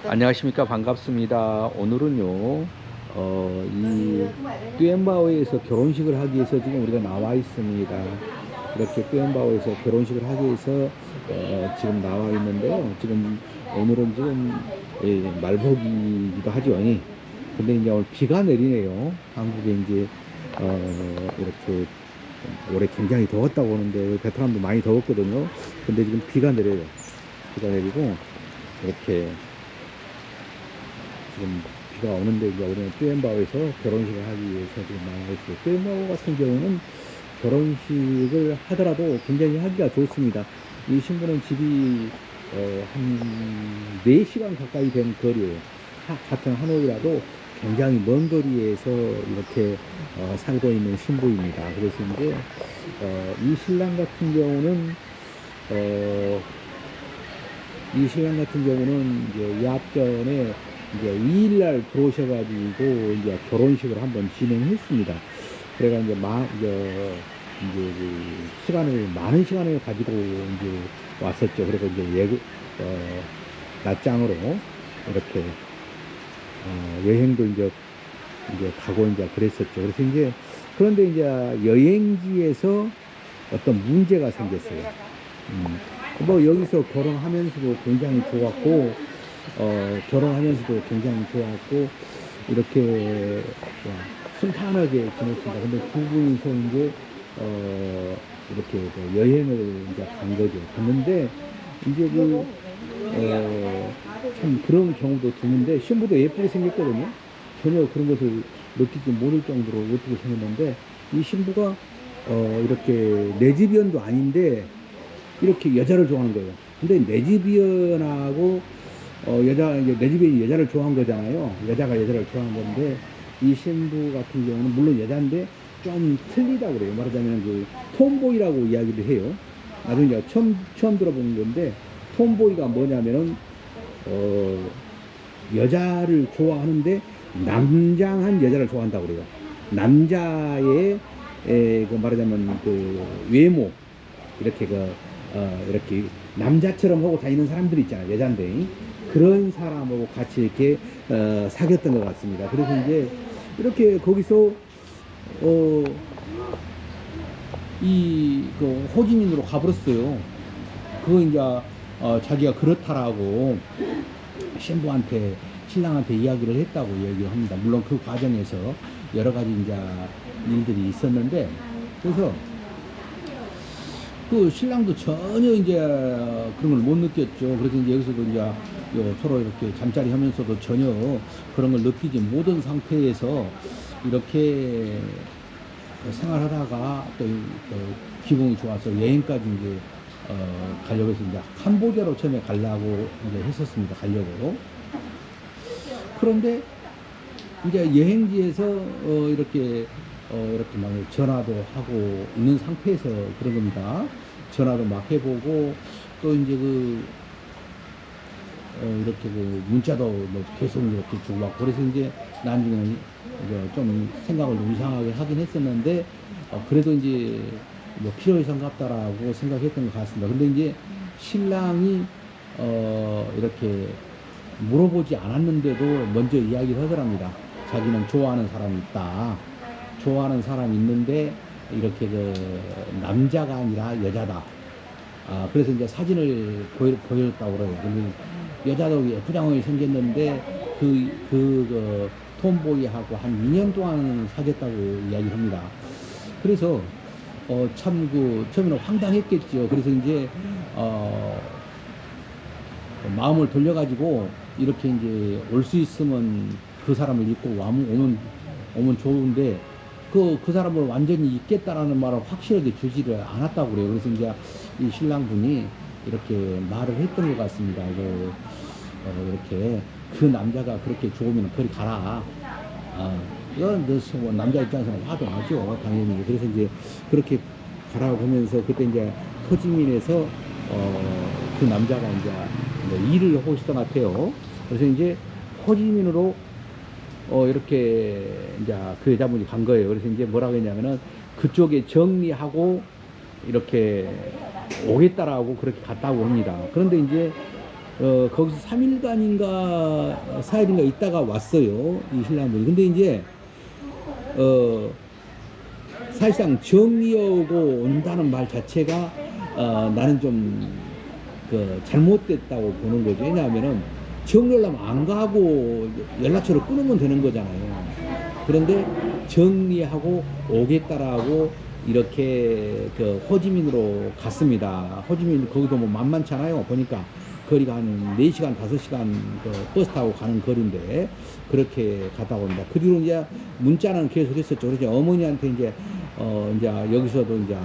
안녕하십니까. 반갑습니다. 오늘은요, 이 뚜엠바오에서 결혼식을 하기 위해서 지금 우리가 나와 있습니다. 이렇게 뚜엠바오에서 결혼식을 하기 위해서 지금 나와 있는데요. 지금 오늘은 지금 말복이기도 하죠. 근데 이제 오늘 비가 내리네요. 한국에 이제 이렇게 올해 굉장히 더웠다고 하는데 베트남도 많이 더웠거든요. 근데 지금 비가 내려요. 비가 내리고 이렇게 지금 비가 오는데 이제 우리는 뚜엠바오에서 결혼식을 하기 위해서 지금 나와 있어요. 뚜엠바오 같은 경우는 결혼식을 하더라도 굉장히 하기가 좋습니다. 이 신부는 집이 한 4시간 가까이 된 거리예요. 같은 하노이라도 굉장히 먼 거리에서 이렇게 살고 있는 신부입니다. 그래서 이제 이 신랑 같은 경우는 이제 약전에 이제 2일날 들어오셔가지고 이제 결혼식을 한번 진행했습니다. 그래가 이제 그 많은 시간을 가지고 이제 왔었죠. 그리고 이제 낮장으로 이렇게 여행도 이제 가고 이제 그랬었죠. 그래서 이제 그런데 이제 여행지에서 어떤 문제가 생겼어요. 뭐 여기서 결혼하면서도 굉장히 좋았고 결혼하면서도 굉장히 좋았고 이렇게 순탄하게 지냈습니다. 근데 두 분이서 이제 이렇게 여행을 이제 간 거죠. 갔는데 이제 참 그런 경우도 드문데 신부도 예쁘게 생겼거든요. 전혀 그런 것을 느끼지 못할 정도로 예쁘게 생겼는데 이 신부가 이렇게 레즈비언도 아닌데 이렇게 여자를 좋아하는 거예요. 근데 레즈비언하고 레즈비언이 여자를 좋아한 거잖아요. 여자가 여자를 좋아한 건데 이 신부 같은 경우는 물론 여자인데 좀 틀리다고 그래요. 말하자면 그 톰보이라고 이야기를 해요. 나중에 처음 들어본 건데 톰보이가 뭐냐면은 여자를 좋아하는데 남장한 여자를 좋아한다고 그래요. 남자의 그 말하자면 그 외모 이렇게 이렇게 남자처럼 하고 다니는 사람들 있잖아요. 여잔데 그런 사람하고 같이 이렇게 사귀었던 것 같습니다. 그래서 이제 이렇게 거기서 그 호지민으로 가버렸어요. 그거 이제 자기가 그렇다라고 신랑한테 이야기를 했다고 얘기를 합니다. 물론 그 과정에서 여러 가지 이제 일들이 있었는데 그래서 그 신랑도 전혀 이제 그런 걸 못 느꼈죠. 그래서 이제 여기서도 이제 서로 이렇게 잠자리 하면서도 전혀 그런 걸 느끼지 못한 상태에서 이렇게 생활하다가 또 기분이 좋아서 여행까지 이제 가려고 해서 이제 캄보디아로 처음에 가려고 이제 했었습니다. 가려고. 그런데 이제 여행지에서 이렇게 막 전화도 하고 있는 상태에서 그런 겁니다. 전화도 막 해보고 또 이제 이렇게 문자도 뭐 계속 이렇게 주고받고 그래서 이제 나중에는 이제 좀 생각을 좀 이상하게 하긴 했었는데 그래도 이제 뭐 필요해서인갑다라고 생각했던 것 같습니다. 근데 이제 신랑이 이렇게 물어보지 않았는데도 먼저 이야기를 하더랍니다. 자기는 좋아하는 사람이 있다. 좋아하는 사람이 있는데 이렇게 남자가 아니라 여자다. 그래서 이제 사진을 보여줬다고 그래요. 근데 여자도 예쁘장하게 생겼는데 그 톰보이하고 한 2년 동안 사귀었다고 이야기를 합니다. 그래서 참 처음에는 황당했겠죠. 그래서 이제 마음을 돌려가지고 이렇게 이제 올 수 있으면 그 사람을 잊고 오면 좋은데 그 사람을 완전히 잊겠다라는 말을 확실하게 주지를 않았다고 그래요. 그래서 이제 이 신랑분이 이렇게 말을 했던 것 같습니다. 이렇게 그 남자가 그렇게 좋으면 그리 가라. 이건 남자 입장에서는 화도 나죠, 당연히. 그래서 이제 그렇게 가라고 하면서 그때 이제 호지민에서 그 남자가 이제 일을 하고 있었던 것 같아요. 그래서 이제 호지민으로 이렇게 이제 그 여자분이 간 거예요. 그래서 이제 뭐라고 했냐면은 그쪽에 정리하고 이렇게 오겠다라고 그렇게 갔다고 합니다. 그런데 이제 거기서 3일간인가 4일인가 있다가 왔어요. 이 신랑분이. 근데 이제, 사실상 정리하고 온다는 말 자체가, 나는 좀, 잘못됐다고 보는 거죠. 왜냐하면은, 정리하려면 안 가고 연락처를 끊으면 되는 거잖아요. 그런데 정리하고 오겠다라고 이렇게 호지민으로 갔습니다. 호지민 거기도 뭐 만만찮아요. 보니까 거리가 한 4시간, 5시간 버스 타고 가는 거리인데 그렇게 갔다 옵니다. 그 뒤로 이제 문자는 계속 했었죠. 그래서 어머니한테 이제 여기서도 이제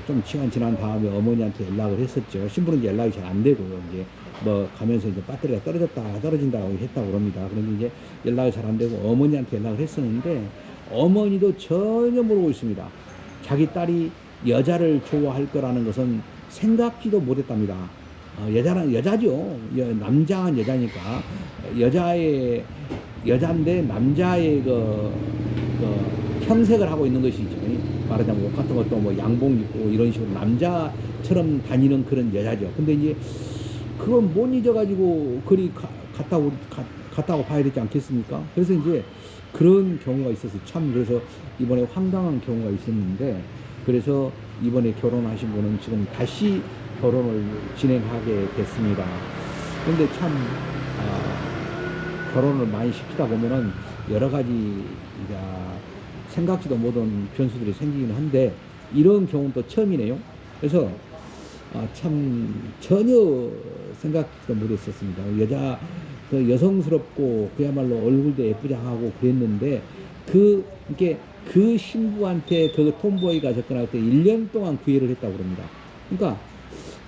좀 시간 지난 다음에 어머니한테 연락을 했었죠. 신부는 이제 연락이 잘 안 되고요. 이제 뭐 가면서 이제 배터리가 떨어진다고 했다고 그럽니다. 그런데 이제 연락이 잘 안 되고 어머니한테 연락을 했었는데 어머니도 전혀 모르고 있습니다. 자기 딸이 여자를 좋아할 거라는 것은 생각지도 못했답니다. 여자는 여자죠. 남자는 여자니까 여자인데 남자의 형색을 하고 있는 것이죠. 말하자면 옷 같은 것도 뭐 양복 입고 이런 식으로 남자처럼 다니는 그런 여자죠. 근데 이제 그건 못 잊어가지고 그리 갔다고 봐야 되지 않겠습니까? 그래서 이제 그런 경우가 있어서 참 그래서 이번에 황당한 경우가 있었는데 그래서 이번에 결혼하신 분은 지금 다시 결혼을 진행하게 됐습니다. 근데 참 결혼을 많이 시키다 보면은 여러 가지 이제 생각지도 못한 변수들이 생기긴 한데 이런 경우는 또 처음이네요. 그래서 참 전혀 생각지도 못했었습니다. 여성스럽고 그야말로 얼굴도 예쁘장하고 그랬는데 이게 그 신부한테 그 톰보이가 접근할 때 1년 동안 구애를 했다고 그럽니다. 그러니까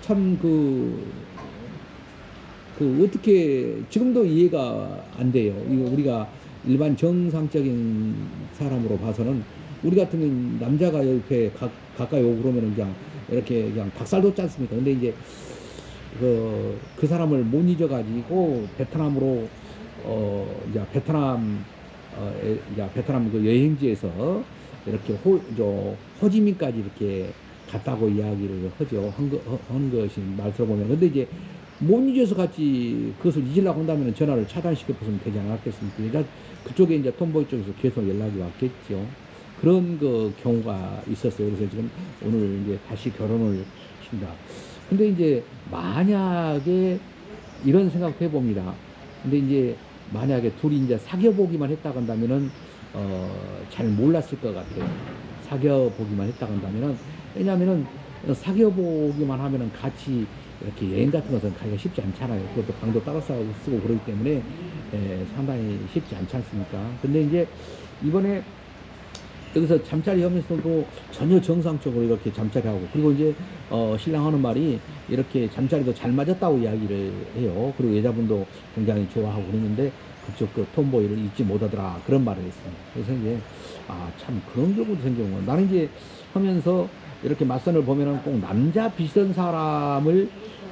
참 어떻게 지금도 이해가 안 돼요. 이거 우리가 일반 정상적인 사람으로 봐서는 우리 같은 경우는 남자가 옆에 가까이 오고 그러면은 그냥 이렇게 그냥 박살 돋지 않습니까? 근데 이제 그 사람을 못 잊어가지고 베트남으로 이제 베트남 그 여행지에서 이렇게 호지민까지 이렇게 갔다고 이야기를 한 것이 말 들어보면 근데 이제 못 잊어서 같이 그것을 잊으려고 한다면 전화를 차단시켰으면 되지 않았겠습니까? 그쪽에 이제 톰보이 쪽에서 계속 연락이 왔겠죠. 그런 경우가 있었어요. 그래서 지금 오늘 이제 다시 결혼을 하신다. 근데 이제 만약에 이런 생각도 해봅니다. 근데 이제 만약에 둘이 이제 사귀어보기만 했다고 한다면은 잘 몰랐을 것 같아요. 사귀어보기만 했다고 한다면은 왜냐하면은 사귀어보기만 하면은 같이 이렇게 여행 같은 것은 가기가 쉽지 않잖아요. 그것도 방도 따로 쓰고 그러기 때문에 상당히 쉽지 않지 않습니까? 근데 이제 이번에 여기서 잠자리 하면서도 전혀 정상적으로 이렇게 잠자리하고 그리고 이제 신랑 하는 말이 이렇게 잠자리도 잘 맞았다고 이야기를 해요. 그리고 여자분도 굉장히 좋아하고 그러는데 그쪽 톰보이를 잊지 못하더라 그런 말을 했습니다. 그래서 이제 참 그런 경우도 생기는 거야. 나는 이제 하면서 이렇게 맞선을 보면은 꼭 남자 비슷한 사람을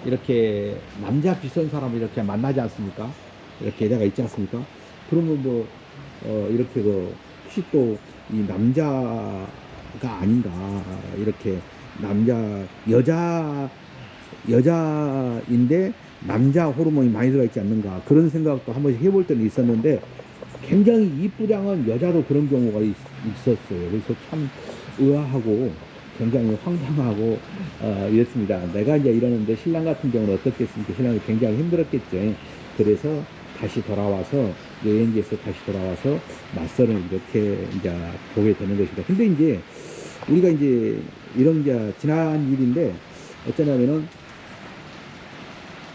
이렇게 만나지 않습니까? 이렇게 여자가 있지 않습니까? 그러면 뭐 이렇게 혹시 또 이 남자가 아닌가 이렇게 여자인데 남자 호르몬이 많이 들어가 있지 않는가 그런 생각도 한 번씩 해볼 때는 있었는데 굉장히 이쁘장한 여자도 그런 경우가 있었어요. 그래서 참 의아하고 굉장히 황당하고 이랬습니다. 내가 이제 이러는데 신랑 같은 경우는 어떻겠습니까? 신랑이 굉장히 힘들었겠죠. 그래서 다시 돌아와서 여행지에서 다시 돌아와서 맞선을 이렇게 이제 보게 되는 것입니다. 근데 이제 우리가 이제 이런 이제 지난 일인데 어쩌냐면은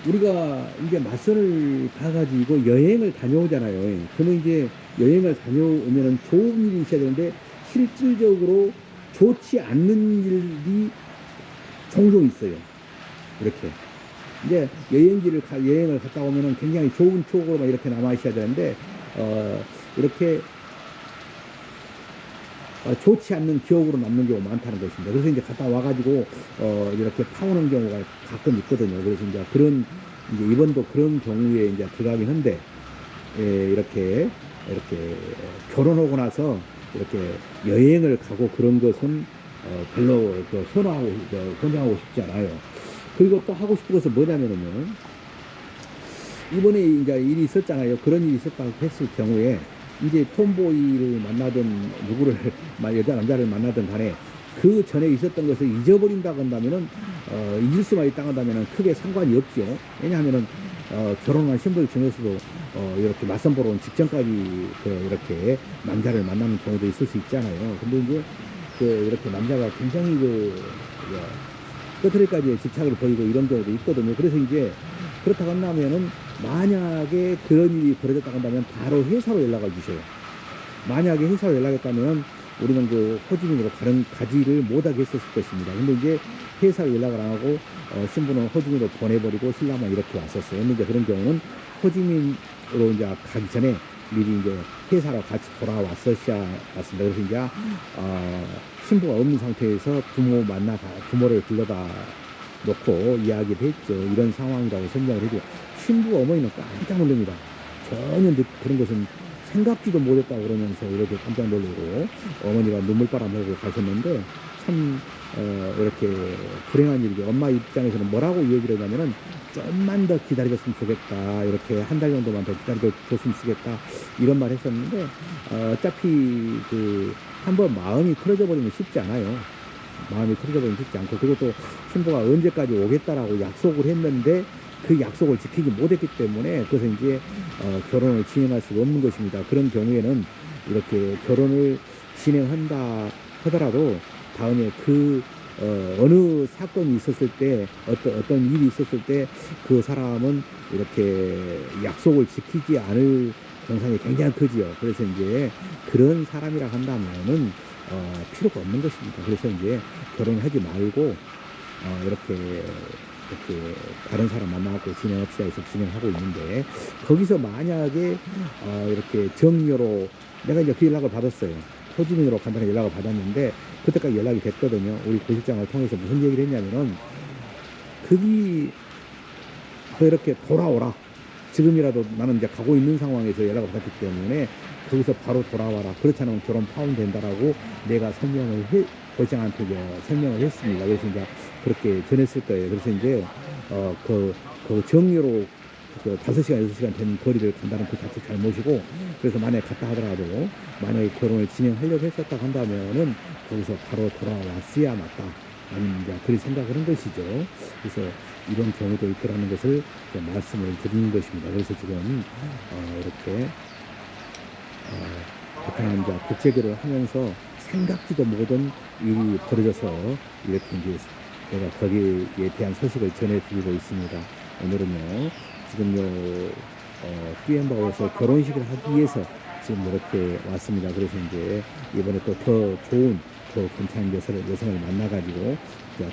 우리가 이제 맞선을 가가지고 여행을 다녀오잖아요. 그러면 이제 여행을 다녀오면은 좋은 일이 있어야 되는데 실질적으로 좋지 않는 일이 종종 있어요. 이렇게. 이제 여행을 갔다 오면은 굉장히 좋은 추억으로만 이렇게 남아있어야 되는데, 이렇게, 좋지 않는 기억으로 남는 경우가 많다는 것입니다. 그래서 이제 갔다 와가지고, 이렇게 파오는 경우가 가끔 있거든요. 그래서 이제 이번도 그런 경우에 이제 들어가긴 한데, 이렇게 결혼하고 나서 이렇게 여행을 가고 그런 것은, 별로 권장하고 싶지 않아요. 그리고 또 하고 싶은 것은 뭐냐면은 이번에 이제 일이 있었잖아요. 그런 일이 있었다고 했을 경우에 이제 톰보이를 만나든 누구를 여자 남자를 만나든 간에 그 전에 있었던 것을 잊어버린다고 한다면은 잊을 수만 있다고 한다면은 크게 상관이 없죠. 왜냐하면은 결혼한 신부들 중에서도 이렇게 맞선 보러 온 직전까지 이렇게 남자를 만나는 경우도 있을 수 있잖아요. 근데 이제 이렇게 남자가 굉장히 끝트리까지의 집착을 보이고 이런 경우도 있거든요. 그래서 이제 그렇다고 한다면은 만약에 그런 일이 벌어졌다고 한다면 바로 회사로 연락을 주세요. 만약에 회사로 연락했다면 우리는 그 호주민으로 가지를 못하게 했었을 것입니다. 근데 이제 회사로 연락을 안 하고 신부는 호주민으로 보내버리고 신랑만 이렇게 왔었어요. 근데 이제 그런 경우는 호주민으로 이제 가기 전에 미리 이제 회사로 같이 돌아왔었어야 맞습니다. 그래서 이제 신부가 없는 상태에서 부모를 불러다 놓고 이야기를 했죠. 이런 상황이라고 설명을 해줘. 신부 어머니는 깜짝 놀랍니다. 전혀 그런 것은 생각지도 못했다고 그러면서 이렇게 깜짝 놀라고 어머니가 눈물바람 흘고 가셨는데 참 이렇게 불행한 일이죠. 엄마 입장에서는 뭐라고 얘기를 하냐면은 좀만 더 기다려줬으면 좋겠다. 이렇게 한 달 정도만 더 기다려줬으면 좋겠다. 이런 말 했었는데 어차피 한번 마음이 틀어져 버리면 쉽지 않아요. 마음이 틀어져 버리면 쉽지 않고 그리고 또 신부가 언제까지 오겠다라고 약속을 했는데 그 약속을 지키지 못했기 때문에 그것은 이제 결혼을 진행할 수가 없는 것입니다. 그런 경우에는 이렇게 결혼을 진행한다 하더라도 다음에 어느 사건이 있었을 때 어떤 일이 있었을 때 그 사람은 이렇게 약속을 지키지 않을 경상이 굉장히 크지요. 그래서 이제 그런 사람이라 한다면은 필요가 없는 것입니다. 그래서 이제 결혼하지 말고 이렇게 다른 사람 만나고 진행합시다 해서 진행하고 있는데 거기서 만약에 이렇게 정료로 내가 이제 그 연락을 받았어요. 호주민으로 간다는 연락을 받았는데 그때까지 연락이 됐거든요. 우리 고실장을 통해서 무슨 얘기를 했냐면은 이렇게 돌아오라. 지금이라도 나는 이제 가고 있는 상황에서 연락을 받았기 때문에 거기서 바로 돌아와라. 그렇지 않으면 결혼 파혼된다라고 내가 고실장한테 설명을 했습니다. 그래서 이제 그렇게 전했을 거예요. 그래서 이제 그 정료로 5시간, 6시간 된 거리를 간다는 그 자체 잘못이고 그래서 만약에 갔다 하더라도 만약에 결혼을 진행하려고 했었다고 한다면은 거기서 바로 돌아왔어야 맞다. 아니면 이제 그렇게 생각을 한 것이죠. 그래서 이런 경우도 있더라는 것을 말씀을 드리는 것입니다. 그래서 지금 이렇게 베트남 국제결혼을 하면서 생각지도 못한 일이 벌어져서 이렇게 이제 제가 거기에 대한 소식을 전해드리고 있습니다. 오늘은요, 지금요, 띠엠바오에서 결혼식을 하기 위해서 지금 이렇게 왔습니다. 그래서 이제 이번에 또 더 좋은, 더 괜찮은 여성을 만나가지고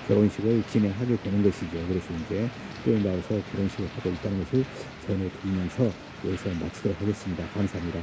결혼식을 진행하게 되는 것이죠. 그래서 이제 띠엠바오에서 결혼식을 하고 있다는 것을 전해드리면서 여기서 마치도록 하겠습니다. 감사합니다.